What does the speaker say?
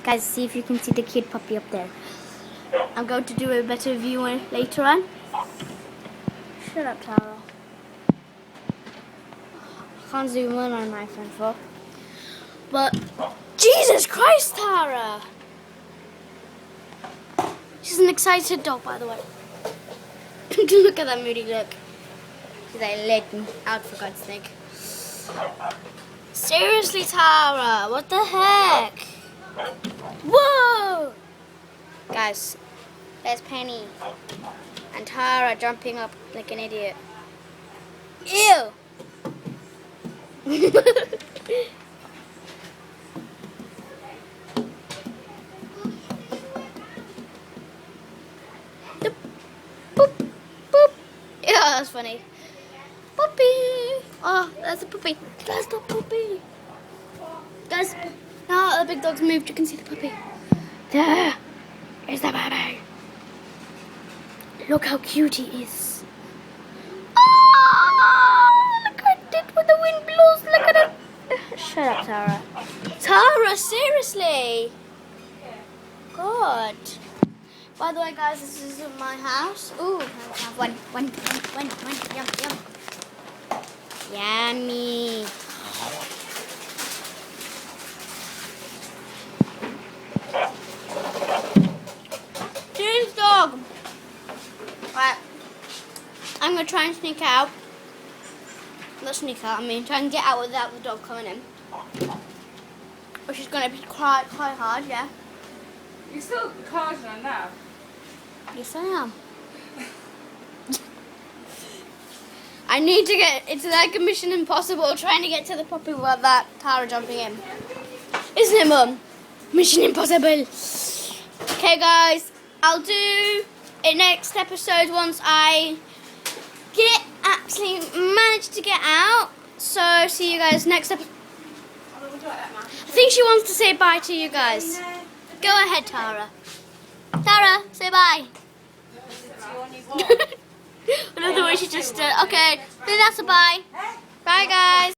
Guys, see if you can see the cute puppy up there. I'm going to do a better view later on. Shut up, Tara. I can't zoom in on my phone for. But Jesus Christ, Tara! She's an excited dog, by the way. Look at that moody look. She's like, let me out, for God's sake. Seriously, Tara, what the heck? Whoa! Guys, there's Penny and Tara jumping up like an idiot. Ew! Boop, boop. Yeah, that's funny. Puppy! Oh, that's a puppy. That's the puppy. Guys, now the big dog's moved, you can see the puppy. There is the puppy. Look how cute he is. Oh, look at it when the wind blows. Look at it. Shut up, Tara. Tara, seriously. God. By the way, guys, this is my house. Ooh, I have one. Yum, yum. Yummy. Here's the dog. Right. I'm going to try and sneak out. Not sneak out, I mean try and get out without the dog coming in. Which is going to be quite hard, yeah. You're still charging her now. Yes, I am. I need to get, it's like a Mission Impossible trying to get to the puppy without that Tara jumping in. Isn't it, Mum? Mission Impossible. Okay, guys, I'll do it next episode once I actually manage to get out. So, see you guys next episode. I think she wants to say bye to you guys. Go ahead, Tara. Tara, say bye. Another way she just okay, then that's a bye. Bye, guys.